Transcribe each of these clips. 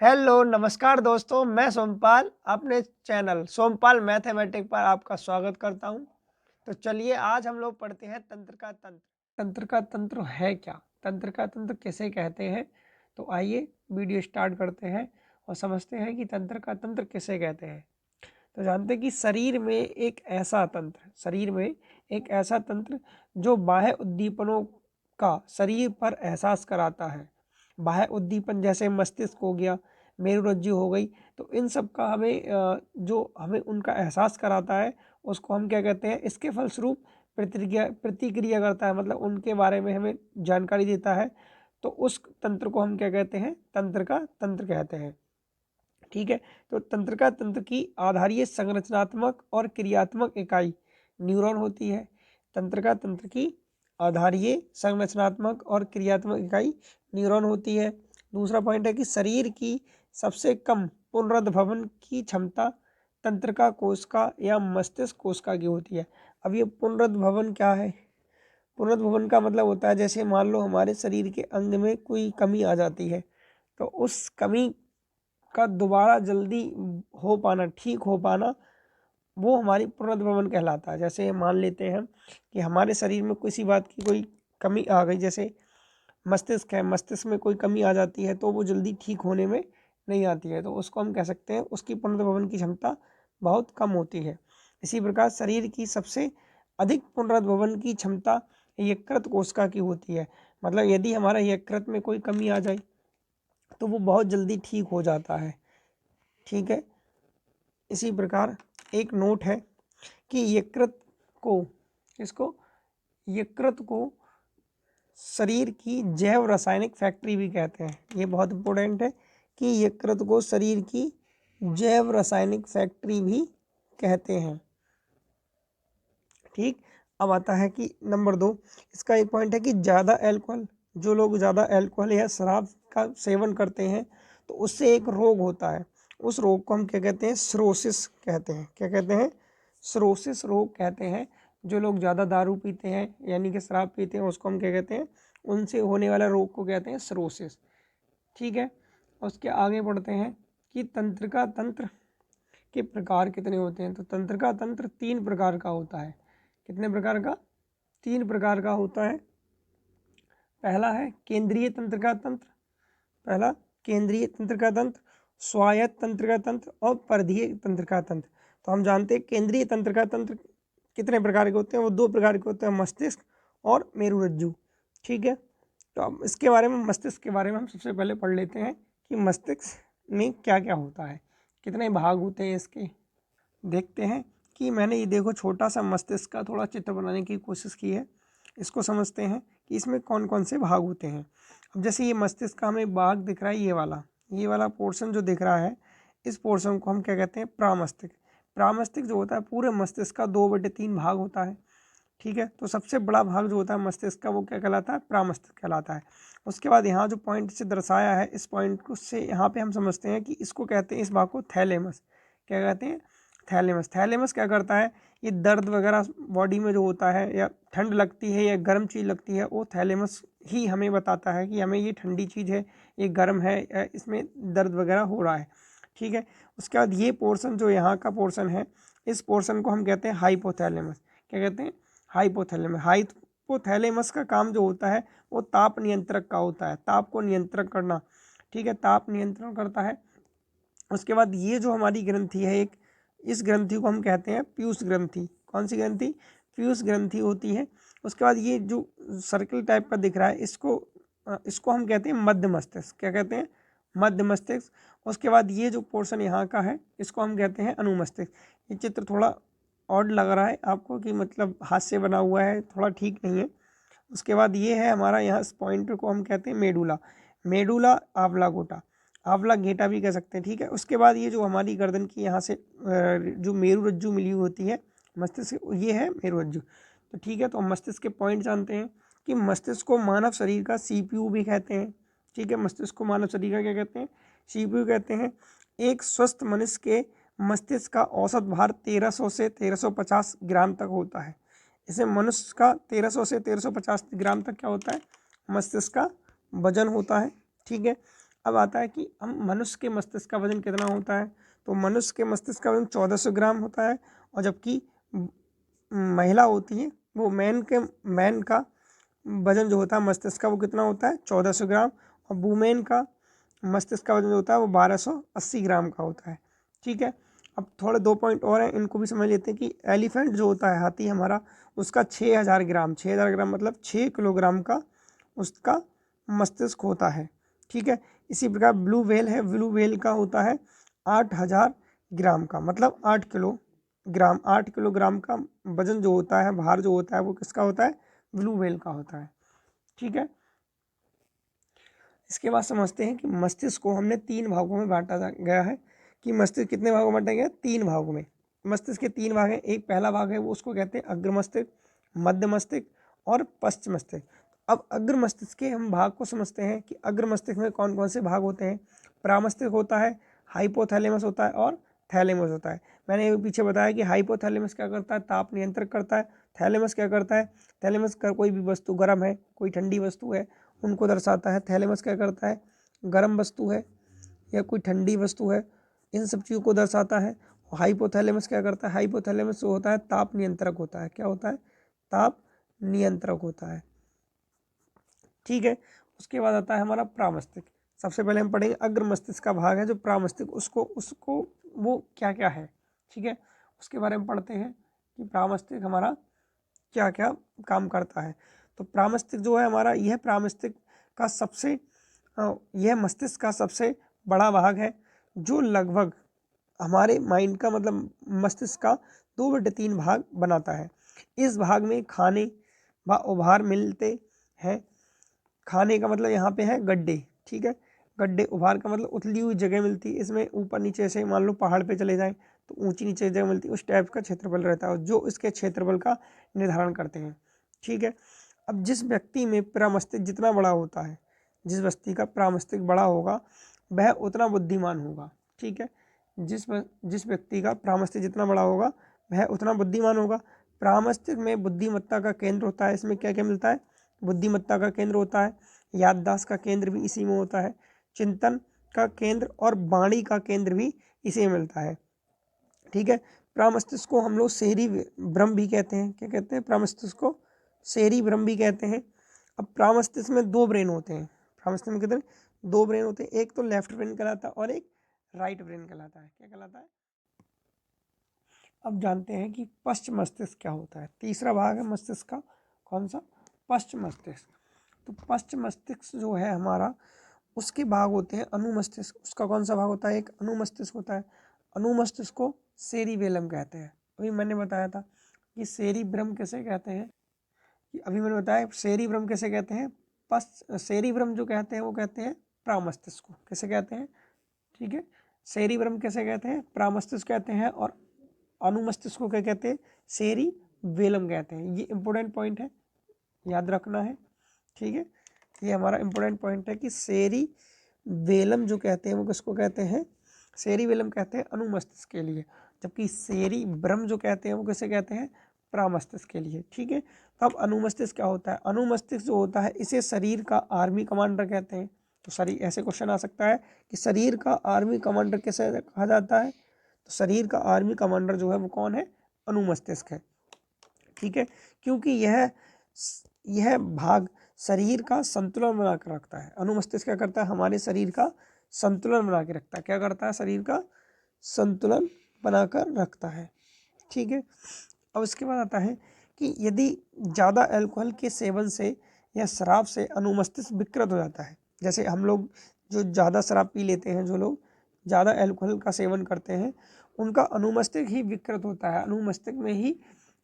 Hello नमस्कार दोस्तों, मैं सोमपाल अपने चैनल सोमपाल मैथमेटिक पर आपका स्वागत करता हूं। तो चलिए आज हम लोग पढ़ते हैं तंत्र का तंत्र। तंत्र का तंत्र है क्या, तंत्र का तंत्र किसे कहते हैं? तो आइए वीडियो स्टार्ट करते हैं और समझते हैं कि तंत्र का तंत्र किसे कहते हैं। तो जानते हैं कि शरीर में एक ऐसा तंत्र जो बाह्य उद्दीपनों का शरीर पर एहसास कराता है। बाह्य उद्दीपन जैसे मस्तिष्क हो गया, मेरुरज्जु हो गई, तो इन सब का जो हमें उनका एहसास कराता है उसको हम क्या कहते हैं? इसके फलस्वरूप प्रतिक्रिया करता है, मतलब उनके बारे में हमें जानकारी देता है। तो उस तंत्र को हम क्या कहते हैं? तंत्र का तंत्र कहते हैं। ठीक है, तो तंत्र का तंत्र की आधारीय संरचनात्मक और क्रियात्मक इकाई न्यूरॉन होती है। तंत्र का तंत्र की आधारीय संरचनात्मक और क्रियात्मक इकाई न्यूरॉन होती है। दूसरा पॉइंट है कि शरीर की सबसे कम पुनरुद्भवन की क्षमता तंत्रिका कोशिका या मस्तिष्क कोशिका की होती है। अब ये पुनरुद्भवन क्या है? पुनरुद्भवन का मतलब होता है जैसे मान लो हमारे शरीर के अंग में कोई कमी आ जाती है, तो उस कमी का दोबारा जल्दी हो पाना, ठीक हो पाना, वो हमारी पुनरुद्भवन कहलाता है। जैसे मान लेते हैं कि हमारे शरीर में किसी बात की कोई कमी आ गई, जैसे मस्तिष्क है, मस्तिष्क में कोई कमी आ जाती है तो वो जल्दी ठीक होने में नहीं आती है, तो उसको हम कह सकते हैं उसकी पुनरुद्भवन की क्षमता बहुत कम होती है। इसी प्रकार शरीर की सबसे अधिक पुनरुद्भवन की क्षमता यकृत कोशिका की होती है। मतलब यदि हमारा यकृत में कोई कमी आ जाए तो वो बहुत जल्दी ठीक हो जाता है। ठीक है, इसी प्रकार एक नोट है कि यकृत को शरीर की जैव रासायनिक फैक्ट्री भी कहते हैं। ये बहुत इंपॉर्टेंट है कि यकृत को शरीर की जैव रासायनिक फैक्ट्री भी कहते हैं। ठीक, अब आता है कि नंबर 2, इसका एक पॉइंट है कि ज़्यादा अल्कोहल, जो लोग ज़्यादा अल्कोहल या शराब का सेवन करते हैं तो उससे एक रोग होता है। उस रोग को हम क्या कहते हैं? सिरोसिस कहते हैं। क्या कहते हैं? सिरोसिस रोग कहते हैं। जो लोग ज़्यादा दारू पीते हैं यानी कि शराब पीते हैं उसको हम क्या कहते हैं? उनसे होने वाला रोग को कहते हैं सिरोसिस। ठीक है, उसके आगे बढ़ते हैं कि तंत्र का तंत्र के प्रकार कितने होते हैं। तो तंत्र का तंत्र 3 प्रकार का होता है। कितने प्रकार का? 3 प्रकार का होता है। पहला है केंद्रीय तंत्र का तंत्र, स्वायत्त तंत्र का तंत्र और परिधीय तंत्र का तंत्र। तो हम जानते हैं केंद्रीय तंत्र का तंत्र कितने प्रकार के होते हैं? वो 2 प्रकार के होते हैं, मस्तिष्क और मेरुरज्जु। ठीक है, तो अब इसके बारे में, मस्तिष्क के बारे में हम सबसे पहले पढ़ लेते हैं कि मस्तिष्क में क्या क्या होता है, कितने भाग होते हैं इसके। देखते हैं कि मैंने ये देखो छोटा सा मस्तिष्क का थोड़ा चित्र बनाने की कोशिश की है। इसको समझते हैं कि इसमें कौन कौन से भाग होते हैं। अब जैसे ये मस्तिष्क का हमें भाग दिख रहा है, ये वाला पोर्शन जो दिख रहा है, इस पोर्शन को हम क्या कहते हैं? प्रामस्तिष्क। प्रामस्तिष्क जो होता है पूरे मस्तिष्क का 2/3 भाग होता है। ठीक है, तो सबसे बड़ा भाग जो होता है मस्तिष्क का वो क्या कहलाता है? प्रामस्तिष्क कहलाता है। उसके बाद यहाँ जो पॉइंट से दर्शाया है, इस पॉइंट को से यहाँ पे हम समझते हैं कि इसको कहते हैं, इस भाग को थैलेमस। क्या कहते हैं? थैलेमस। थैलेमस क्या करता है? ये दर्द वगैरह बॉडी में जो होता है, या ठंड लगती है या गर्म चीज़ लगती है, वो थैलेमस ही हमें बताता है कि हमें ये ठंडी चीज़ है, ये गर्म है, या इसमें दर्द वगैरह हो रहा है। ठीक है, उसके बाद ये पोर्शन जो यहाँ का पोर्शन है, इस पोर्शन को हम कहते हैं हाइपोथैलेमस। क्या कहते हैं? हाइपोथैलेमस। हाइपोथैलेमस का काम जो होता है वो ताप नियंत्रक का होता है, ताप को नियंत्रण करना। ठीक है, ताप नियंत्रण करता है। उसके बाद ये जो हमारी ग्रंथि है एक, इस ग्रंथि को हम कहते हैं पीयूष ग्रंथि। कौन सी ग्रंथि? पीयूष ग्रंथि होती है। उसके बाद ये जो सर्कल टाइप का दिख रहा है, इसको हम कहते हैं मध्य मस्तिष्क। क्या कहते हैं? मध्य मस्तिष्क। उसके बाद ये जो पोर्शन यहाँ का है इसको हम कहते हैं अनुमस्तिष्क। ये चित्र थोड़ा ऑड लग रहा है आपको कि मतलब हाथ से बना हुआ है, थोड़ा ठीक नहीं है। उसके बाद ये है हमारा, यहाँ इस पॉइंट को हम कहते हैं मेडुला। मेडुला आंवला घेटा भी कह सकते हैं। ठीक है, उसके बाद ये जो हमारी गर्दन की यहाँ से जो मेरुरज्जु मिली होती है मस्तिष्क, ये है मेरुरज्जु। तो ठीक है, तो हम मस्तिष्क के पॉइंट जानते हैं कि मस्तिष्क को मानव शरीर का CPU भी कहते हैं। ठीक है, मस्तिष्क को मानव शरीर का क्या कहते हैं? CPU कहते हैं। एक स्वस्थ मनुष्य के मस्तिष्क का औसत भार 1300 से 1350 ग्राम तक होता है। इसे मनुष्य का 1300 से 1350 ग्राम तक क्या होता है? मस्तिष्क का वजन होता है। ठीक है, अब आता है कि हम मनुष्य के मस्तिष्क का वजन कितना होता है, तो मनुष्य के मस्तिष्क का वजन 1400 ग्राम होता है, और जबकि महिला होती है वो मैन का वजन जो होता है मस्तिष्क का वो कितना होता है 1400 ग्राम, और वुमेन का मस्तिष्क का वजन जो होता है वो 1280 ग्राम का होता है। ठीक है, अब थोड़े 2 पॉइंट और हैं, इनको भी समझ लेते हैं कि एलिफेंट जो होता है हाथी हमारा, उसका 6000 ग्राम, 6000 ग्राम मतलब 6 किलोग्राम का उसका मस्तिष्क होता है। ठीक है, इसी प्रकार ब्लू व्हेल है, ब्लू व्हेल का होता है 8000 ग्राम का, मतलब 8 किलोग्राम का वजन जो होता है, भार जो होता है वो किसका होता है, ब्लू व्हेल का होता है। ठीक है, इसके बाद समझते हैं कि मस्तिष्क को हमने 3 भागों में बांटा गया है, कि मस्तिष्क कितने भागों में बांटा गया है, 3 भागों में। मस्तिष्क के 3 भाग हैं, एक पहला भाग है वो उसको कहते हैं अग्र मस्तिष्क, मध्य मस्तिष्क और पश्च मस्तिष्क। अब अग्र मस्तिष्क के हम भाग को समझते हैं कि अग्र मस्तिष्क में कौन कौन से भाग होते हैं। प्रामस्तिष्क होता है, हाइपोथैलेमस होता है और थैलेमस होता है। मैंने पीछे बताया कि हाइपोथैलेमस क्या करता है, ताप नियंत्रण करता है। थैलेमस क्या करता है, थैलेमस का कोई भी वस्तु गर्म है, कोई ठंडी वस्तु है, उनको दर्शाता है। थैलेमस क्या करता है, गर्म वस्तु है या कोई ठंडी वस्तु है, इन सब चीज़ों को दर्शाता है। हाइपोथैलेमस क्या करता है, हाइपोथैलेमस जो होता है ताप नियंत्रक होता है। क्या होता है, ताप नियंत्रक होता है। ठीक है, उसके बाद आता है हमारा प्रामस्तिष्क। सबसे पहले हम पढ़ेंगे अग्र मस्तिष्क का भाग है जो प्रामस्तिष्क, उसको उसको वो क्या क्या है। ठीक है, उसके बारे में पढ़ते हैं कि प्रामस्तिष्क हमारा क्या क्या काम करता है। तो प्रामस्तिष्क जो है हमारा, यह प्रामस्तिष्क का सबसे यह मस्तिष्क का सबसे बड़ा भाग है, जो लगभग हमारे माइंड का मतलब मस्तिष्क का 2/3 भाग बनाता है। इस भाग में खाने व उभार मिलते हैं। खाने का मतलब यहाँ पे है गड्ढे। ठीक है, गड्ढे, उभार का मतलब उथली हुई जगह मिलती है। इसमें ऊपर नीचे से मान लो पहाड़ पे चले जाएं तो ऊंची नीचे जगह मिलती है, उस टाइप का क्षेत्रफल रहता है जो इसके क्षेत्रफल का निर्धारण करते हैं। ठीक है, अब जिस व्यक्ति में प्रामस्तिष्क जितना बड़ा होता है, जिस व्यक्ति का प्रामस्तिष्क बड़ा होगा वह उतना बुद्धिमान होगा। ठीक है, जिस व्यक्ति का प्रामस्तिष्क जितना बड़ा होगा वह उतना बुद्धिमान होगा। प्रामस्तिष्क में बुद्धिमत्ता का केंद्र होता है। इसमें क्या क्या मिलता है, बुद्धिमत्ता का केंद्र होता है, याददाश्त का केंद्र भी इसी में होता है, चिंतन का केंद्र और वाणी का केंद्र भी इसी में मिलता है। ठीक है, प्रामस्तिष्क को हम लोग शहरी भ्रम भी कहते हैं। क्या कहते हैं, प्रामस्तिष्क को शहरी भ्रम भी कहते हैं। अब प्रामस्तिष्क में 2 ब्रेन होते हैं। प्रामस्तिष्क में कितने, 2 ब्रेन होते हैं, एक तो लेफ्ट ब्रेन कहलाता है और एक राइट ब्रेन कहलाता है। क्या कहलाता है। अब जानते हैं कि पश्च मस्तिष्क क्या होता है। तीसरा भाग है मस्तिष्क का, कौन सा, पश्च मस्तिष्क। तो पश्च मस्तिष्क जो है हमारा, उसके भाग होते हैं अनुमस्तिष्क। उसका कौन सा भाग होता है, एक अनुमस्तिष्क होता है। अनुमस्तिष्क को सेरिबेलम कहते हैं। अभी मैंने बताया था कि सेरिब्रम कैसे कहते हैं, कि अभी मैंने बताया सेरिब्रम कैसे कहते हैं, सेरिब्रम जो कहते हैं वो कहते हैं प्रामस्तिष्क को। कैसे कहते हैं, ठीक है, सेरिब्रम कैसे कहते हैं, प्रामस्तिष्क कहते हैं, और अनुमस्तिष्क को क्या कहते हैं, सेरिबेलम कहते हैं। ये इंपॉर्टेंट पॉइंट है, याद रखना है। ठीक है, ये हमारा इंपॉर्टेंट पॉइंट है कि सेरिबेलम जो कहते हैं वो किसको कहते हैं, सेरिबेलम कहते हैं अनुमस्तिष्क के लिए, जबकि सेरिब्रम जो कहते हैं वो किसे कहते हैं, प्रामस्तिष्क के लिए। ठीक है, तो अब अनुमस्तिष्क क्या होता है, अनुमस्तिष्क जो होता है इसे शरीर का आर्मी कमांडर कहते हैं। तो शरीर, ऐसे क्वेश्चन आ सकता है कि शरीर का आर्मी कमांडर कैसे कहा जाता है, तो शरीर का आर्मी कमांडर जो है वो कौन है, अनुमस्तिष्क है। ठीक है, क्योंकि यह भाग शरीर का संतुलन बना कर रखता है। अनुमस्तिष्क क्या करता है, हमारे शरीर का संतुलन बना के रखता है। क्या करता है, शरीर का संतुलन बनाकर रखता है। ठीक है, अब इसके बाद आता है कि यदि ज़्यादा अल्कोहल के सेवन से या शराब से अनुमस्तिष्क विकृत हो जाता है। जैसे हम लोग जो ज़्यादा शराब पी लेते हैं, जो लोग ज़्यादा अल्कोहल का सेवन करते हैं, उनका अनुमस्तिष्क ही विकृत होता है, अनुमस्तिष्क में ही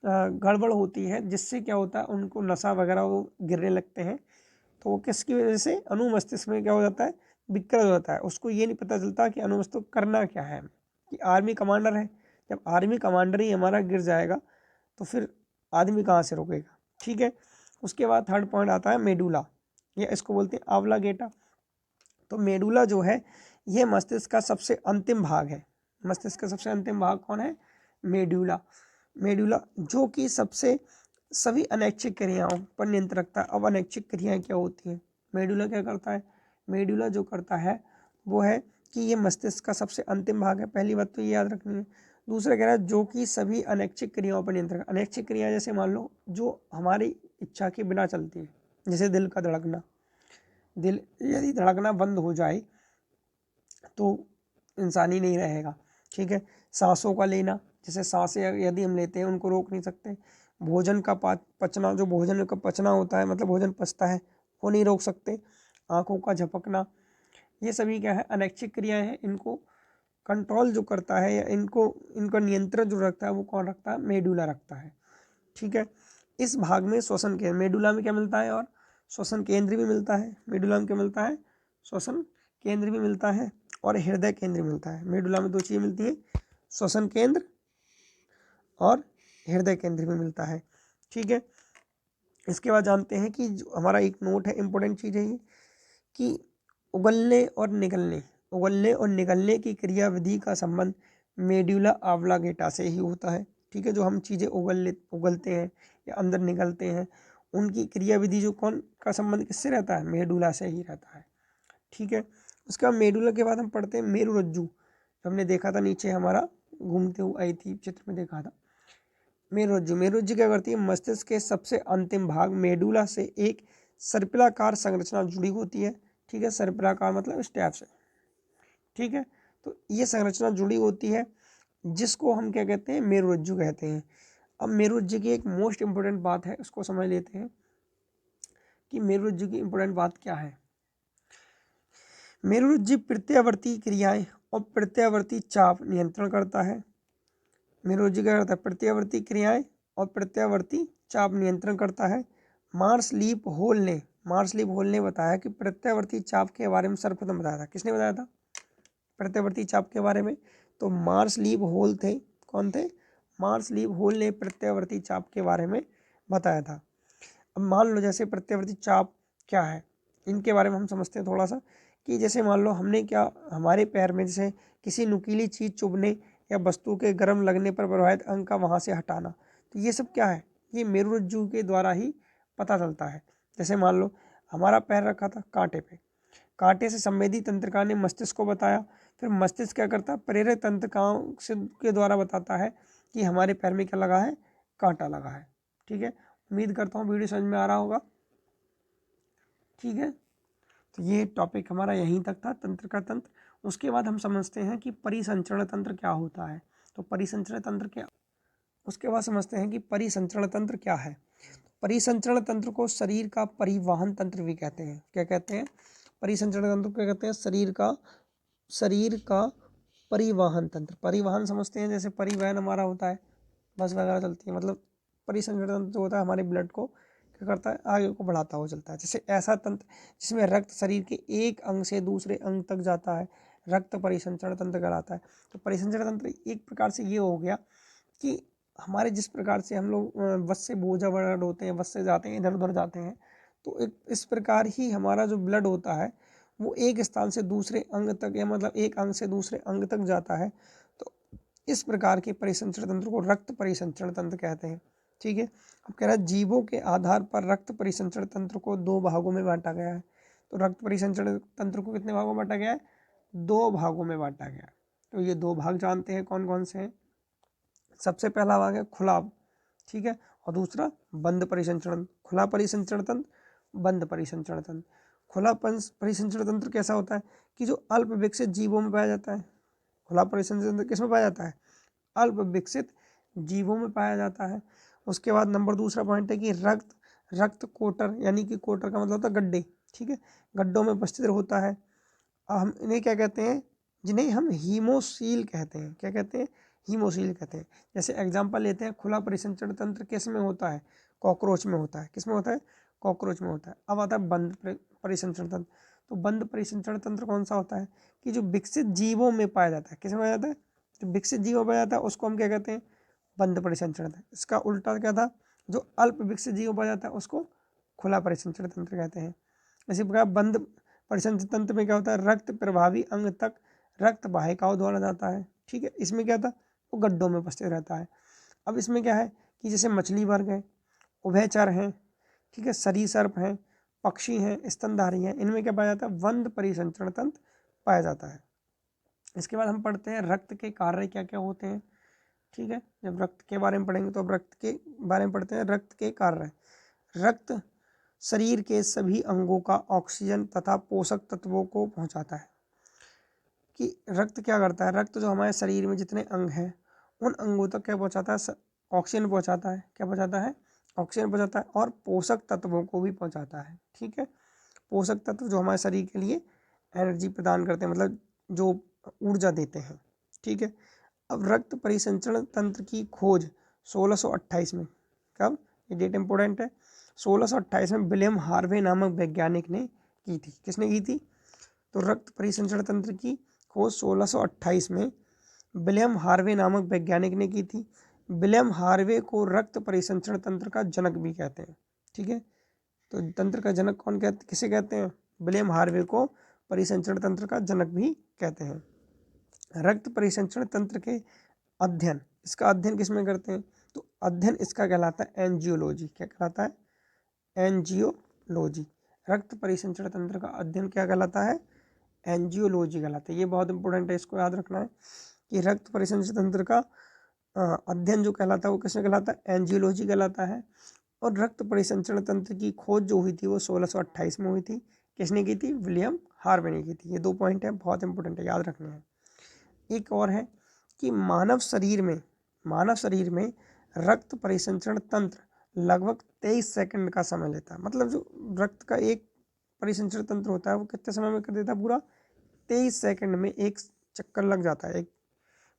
गड़बड़ होती है, जिससे क्या होता है उनको नशा वगैरह वो गिरने लगते हैं। तो वो किसकी वजह से, अनुमस्तिष्क में क्या हो जाता है, विकृत हो जाता है। उसको ये नहीं पता चलता कि अनुमस्तिष्क करना क्या है, कि आर्मी कमांडर है। जब आर्मी कमांडर ही हमारा गिर जाएगा तो फिर आदमी कहाँ से रोकेगा। ठीक है, उसके बाद थर्ड पॉइंट आता है मेडुला, या इसको बोलते हैं आंवला गेटा। तो मेडुला जो है यह मस्तिष्क का सबसे अंतिम भाग है। मस्तिष्क का सबसे अंतिम भाग कौन है, मेडुला। मेडुला जो कि सभी अनैच्छिक क्रियाओं पर नियंत्रण रखता है। अब अनैच्छिक क्रियाएं क्या होती हैं, मेडुला क्या करता है, मेडुला जो करता है वो है कि ये मस्तिष्क का सबसे अंतिम भाग है। पहली बात तो ये याद रखनी है। दूसरा कह रहा है जो कि सभी अनैच्छिक क्रियाओं पर नियंत्रण। अनैच्छिक क्रिया जैसे मान लो जो हमारी इच्छा के बिना चलती है, जैसे दिल का धड़कना। दिल यदि धड़कना बंद हो जाए तो इंसान ही नहीं रहेगा। ठीक है। सांसों का लेना, जैसे सांसें यदि हम लेते हैं उनको रोक नहीं सकते। भोजन का पचना, जो भोजन का पचना होता है मतलब भोजन पचता है, वो नहीं रोक सकते। आंखों का झपकना, ये सभी क्या है अनैच्छिक क्रियाएं हैं। इनको कंट्रोल जो करता है या इनका नियंत्रण जो रखता है वो कौन रखता है? मेडुला रखता है। ठीक है। इस भाग में श्वसन केंद्र, मेडुला में क्या मिलता है और श्वसन केंद्र भी मिलता है। मेडुला में क्या मिलता है? श्वसन केंद्र भी मिलता है और हृदय केंद्र मिलता है। मेडुला में दो चीज़ें मिलती हैं, श्वसन केंद्र और हृदय केंद्र भी मिलता है। ठीक है। इसके बाद जानते हैं कि जो हमारा एक नोट है, इंपॉर्टेंट चीज़ है ये, कि उगलने और निगलने की क्रियाविधि का संबंध मेड्यूला ऑब्लांगेटा से ही होता है। ठीक है। जो हम चीज़ें उगलते हैं या अंदर निकलते हैं, उनकी क्रियाविधि जो कौन का संबंध किससे रहता है? मेडुला से ही रहता है। ठीक है। उसके बाद मेडुला के बाद हम पढ़ते हैं मेरुरज्जु। हमने देखा था नीचे हमारा घूमते हुए आई थी, चित्र में देखा था। मेरुरज्जु क्या करती है? मस्तिष्क के सबसे अंतिम भाग मेडुला से एक सर्पिलाकार संरचना जुड़ी होती है। ठीक है। सर्पिलाकार मतलब इस टाइप से। ठीक है। तो ये संरचना जुड़ी होती है जिसको हम क्या कहते हैं? मेरुरज्जु कहते हैं। अब मेरुरज्जु की एक मोस्ट इंपॉर्टेंट बात है, उसको समझ लेते हैं कि मेरुरज्जु की इंपॉर्टेंट बात क्या है। मेरुरज्जु प्रत्यावर्ती क्रियाएं और प्रत्यावर्ती चाप नियंत्रण करता है। मेरुरज्जु क्या करता है? प्रत्यावर्ती क्रियाएं और प्रत्यावर्ती चाप नियंत्रण करता है। मार्सलीप होल ने बताया कि प्रत्यावर्ती चाप के बारे में सर्वप्रथम बताया था। किसने बताया था प्रत्यावर्ती चाप के बारे में? तो मार्सलीप होल थे। कौन थे? मार्सलीप होल ने प्रत्यावर्ती चाप के बारे में बताया था। अब मान लो जैसे प्रत्यावर्ती चाप क्या है, इनके बारे में हम समझते हैं थोड़ा सा, कि जैसे मान लो हमने क्या, हमारे पैर में जैसे किसी नुकीली चीज़ चुभने या वस्तु के गर्म लगने पर प्रभावित अंग का वहाँ से हटाना, तो ये सब क्या है? ये मेरुरज्जु के द्वारा ही पता चलता है। जैसे मान लो हमारा पैर रखा था कांटे पे, कांटे से संवेदी तंत्रिका ने मस्तिष्क को बताया, फिर मस्तिष्क क्या करता है? प्रेरक तंत्रिकाओं से के द्वारा बताता है कि हमारे पैर में क्या लगा है? कांटा लगा है। ठीक है। उम्मीद करता हूँ वीडियो समझ में आ रहा होगा। ठीक है। तो ये टॉपिक हमारा यहीं तक था, तंत्र का तंत्र। उसके बाद हम समझते हैं कि परिसंचरण तंत्र क्या होता है। तो परिसंचरण तंत्र क्या, उसके बाद समझते हैं कि परिसंचरण तंत्र क्या है। परिसंचरण तंत्र को शरीर का परिवहन तंत्र भी कहते हैं। क्या कहते हैं? परिसंचरण तंत्र को क्या कहते हैं? शरीर का परिवहन तंत्र। परिवहन समझते हैं, जैसे परिवहन हमारा होता है, बस वगैरह चलती है, मतलब परिसंचरण तंत्र होता है हमारे ब्लड को क्या करता है? आगे को बढ़ाता हुआ चलता है। जैसे ऐसा तंत्र जिसमें रक्त शरीर के एक अंग से दूसरे अंग तक जाता है, रक्त परिसंचरण तंत्र कहलाता है। तो परिसंचरण तंत्र एक प्रकार से ये हो गया कि हमारे जिस प्रकार से हम लोग बस से बोझा वगैरह ढोते हैं, बस से जाते हैं, इधर उधर जाते हैं, तो एक इस प्रकार ही हमारा जो ब्लड होता है वो एक स्थान से दूसरे अंग तक, या मतलब एक अंग से दूसरे अंग तक जाता है। तो इस प्रकार के परिसंचरण तंत्र को रक्त परिसंचरण तंत्र कहते हैं। ठीक है। अब कह रहा है जीवों के आधार पर रक्त परिसंचरण तंत्र को दो भागों में बांटा गया है। तो रक्त परिसंचरण तंत्र को कितने भागों में बांटा गया है? दो भागों में बांटा गया है। तो ये दो भाग जानते हैं कौन कौन से हैं। सबसे पहला भाग है खुला, ठीक है, और दूसरा बंद परिसंचरण। खुला परिसंचरण तंत्र, बंद परिसंचरण तंत्र। खुला परिसंचरण तंत्र कैसा होता है? कि जो अल्प विकसित जीवों में पाया जाता है। खुला परिसंचरण तंत्र किस में पाया जाता है? अल्प विकसित जीवों में पाया जाता है। उसके बाद नंबर दूसरा पॉइंट है कि रक्त कोटर, यानी कि कोटर का मतलब होता है गड्ढे, ठीक है, गड्ढों में उपस्थित होता है। हम इन्हें क्या कहते हैं? जिन्हें हम हीमोसील कहते हैं। क्या कहते हैं? हीमोसील कहते हैं। जैसे एग्जांपल लेते हैं, खुला परिसंचरण तंत्र किस में होता है? कॉकरोच में होता है। किस में होता है? कॉकरोच में होता है। अब आता है बंद परिसंचरण तंत्र। तो बंद परिसंचरण तंत्र कौन सा होता है? कि जो विकसित जीवों में पाया जाता है। किस में पाया जाता है? जो विकसित जीवों में पाया जाता है उसको हम क्या कहते हैं? बंद परिसंचरण तंत्र। इसका उल्टा क्या था? जो अल्प विकसित जीवों में पाया जाता है उसको खुला परिसंचरण तंत्र कहते हैं। इसी प्रकार बंद परिसंचरण तंत्र में क्या होता है? रक्त प्रभावी अंग तक रक्त वाहिकाओं द्वारा जाता है। ठीक है। इसमें क्या था? वो गड्ढों में उपस्थित रहता है। अब इसमें क्या है कि जैसे मछली वर्ग है, उभयचर हैं, ठीक है, सरीसृप हैं, पक्षी हैं, स्तनधारी हैं, इनमें क्या पाया जाता है? बंद परिसंचरण तंत्र पाया जाता है। इसके बाद हम पढ़ते हैं रक्त के कार्य क्या क्या होते हैं। ठीक है, जब रक्त के बारे में पढ़ेंगे तो अब रक्त के बारे में पढ़ते हैं। रक्त के कार्य, रक्त शरीर के सभी अंगों का ऑक्सीजन तथा पोषक तत्वों को पहुंचाता है। कि रक्त क्या करता है, रक्त जो हमारे शरीर में जितने अंग हैं उन अंगों तक क्या पहुंचाता है, ऑक्सीजन पहुंचाता है। क्या पहुंचाता है, ऑक्सीजन पहुंचाता है, और पोषक तत्वों को भी पहुंचाता है। ठीक है, पोषक तत्व जो हमारे शरीर के लिए एनर्जी प्रदान करते हैं, मतलब जो ऊर्जा देते हैं। ठीक है, अब रक्त परिसंचरण तंत्र की खोज 1628 में, कब, ये डेट इंपॉर्टेंट है, 1628 में विलियम हार्वे नामक वैज्ञानिक ने की थी। किसने की थी, तो रक्त परिसंचरण तंत्र की खोज 1628 में विलियम हार्वे नामक वैज्ञानिक ने की थी। विलियम हार्वे को रक्त परिसंचरण तंत्र का जनक भी कहते हैं। ठीक है, तो तंत्र का जनक कौन कहते, किसे कहते हैं, विलियम हार्वे को परिसंचरण तंत्र का जनक भी कहते हैं। रक्त परिसंचरण तंत्र के अध्ययन, इसका अध्ययन किसमें करते हैं, तो अध्ययन इसका कहलाता है एंजियोलॉजी। क्या कहलाता है, एंजियोलॉजी। रक्त परिसंचरण तंत्र का अध्ययन क्या कहलाता है, एंजियोलॉजी कहलाता है। ये बहुत इंपॉर्टेंट है, इसको याद रखना है कि रक्त परिसंचरण तंत्र का अध्ययन जो कहलाता है वो किसमें कहलाता है, एंजियोलॉजी कहलाता है। और रक्त परिसंचरण तंत्र की खोज जो हुई थी वो 1628 में हुई थी। किसने की थी, विलियम हार्वे ने की थी। ये 2 पॉइंट है, बहुत इंपॉर्टेंट है, याद रखने हैं। एक और है कि मानव शरीर में रक्त परिसंचरण तंत्र लगभग 23 सेकंड का समय लेता है। मतलब जो रक्त का एक परिसंचरण तंत्र होता है वो कितने समय में कर देता है, पूरा 23 सेकंड में एक चक्कर लग जाता है। एक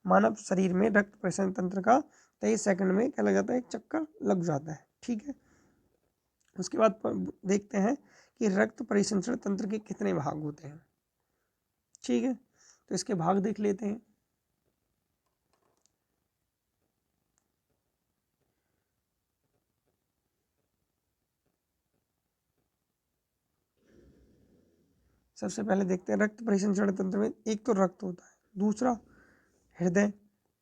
मानव शरीर में रक्त परिसंचरण तंत्र का 23 सेकंड में क्या लग जाता है, एक चक्कर लग जाता है। ठीक है, उसके बाद देखते हैं कि रक्त परिसंचरण तंत्र के कितने भाग होते हैं। ठीक है, तो इसके भाग देख लेते हैं। सबसे पहले देखते हैं रक्त परिसंचरण तंत्र में, एक तो रक्त होता है, दूसरा हृदय,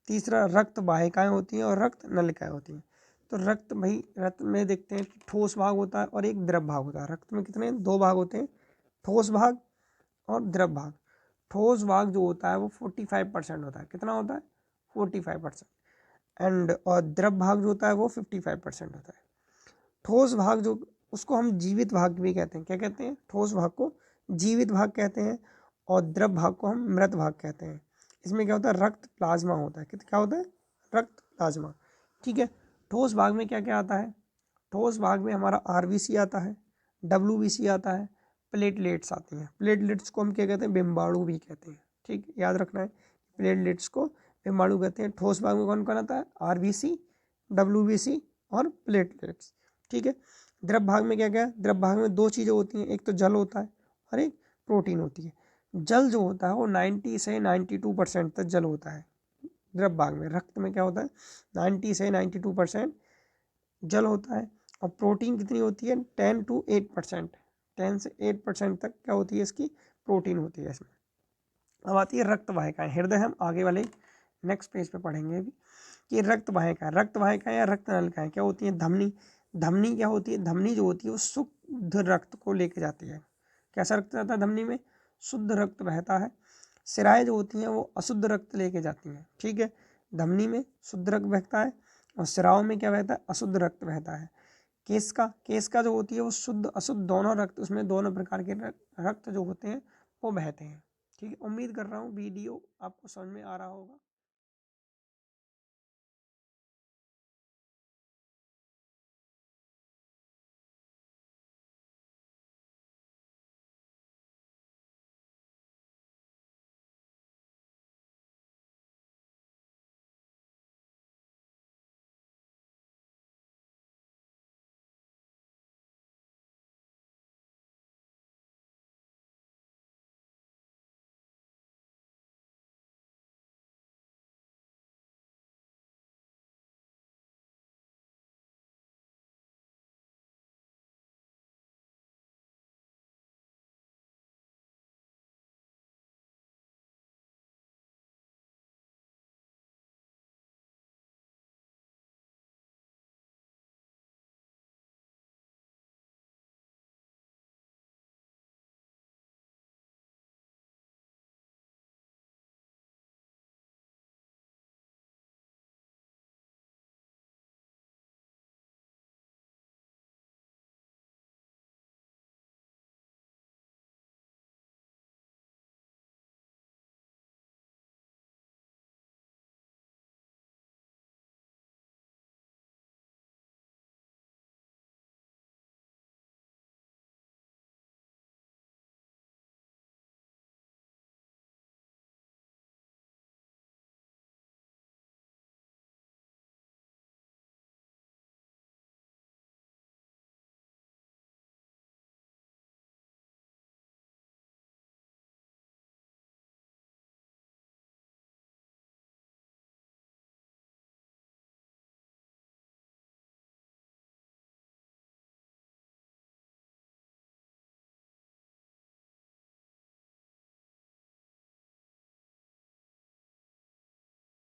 तीसरा रक्त वाहिकाएं होती हैं और रक्त नलिकाएं होती हैं। तो रक्त में देखते हैं कि ठोस भाग होता है और एक द्रव भाग होता है। रक्त में कितने, 2 भाग होते हैं, ठोस भाग और द्रव भाग। ठोस भाग जो होता है वो 45% होता है। कितना होता है, 45%। एंड और द्रव भाग जो होता है वो 55% होता है। ठोस भाग जो, उसको हम जीवित भाग भी कहते हैं। क्या कहते हैं, ठोस भाग को जीवित भाग कहते हैं और द्रव भाग को हम मृत भाग कहते हैं। इसमें क्या होता है, रक्त प्लाज्मा होता है। क्या होता है, रक्त प्लाज्मा। ठीक है, ठोस भाग में क्या क्या आता है, ठोस भाग में हमारा आरबीसी आता है, डब्ल्यूबीसी आता है, प्लेटलेट्स आती हैं। प्लेटलेट्स को हम क्या कहते हैं, बिम्बाणु भी कहते हैं। ठीक, याद रखना है, प्लेटलेट्स को बिम्बाणु कहते हैं। ठोस भाग में कौन कौन आता है, आरबीसी, डब्ल्यूबीसी और प्लेटलेट्स। ठीक है, द्रव भाग में क्या क्या है, द्रव भाग में 2 चीज़ें होती हैं, एक तो जल होता है और एक प्रोटीन होती है। जल जो होता है वो 90 से 92% तक जल होता है द्रव भाग में। रक्त में क्या होता है, 90 से 92% जल होता है। और प्रोटीन कितनी होती है, 10 to 8%, 10 से 8% तक क्या होती है, इसकी प्रोटीन होती है इसमें। अब आती है रक्त वाहिकाएं, हृदय हम आगे वाले नेक्स्ट पेज पे पढ़ेंगे अभी कि रक्त वाहिकाएं या रक्त नलिकाएं क्या होती हैं, धमनी क्या होती है, धमनी जो होती है वो शुद्ध रक्त को लेके जाती है। कैसा रक्त जाता है धमनी में, शुद्ध रक्त बहता है। सिराएं जो होती हैं वो अशुद्ध रक्त लेके जाती हैं। ठीक है, धमनी में शुद्ध रक्त बहता है और सिराओं में क्या बहता है, अशुद्ध रक्त बहता है। केश का जो होती है वो शुद्ध अशुद्ध दोनों रक्त, उसमें दोनों प्रकार के रक्त जो होते हैं वो बहते हैं। ठीक है, उम्मीद कर रहा हूँ वीडियो आपको समझ में आ रहा होगा।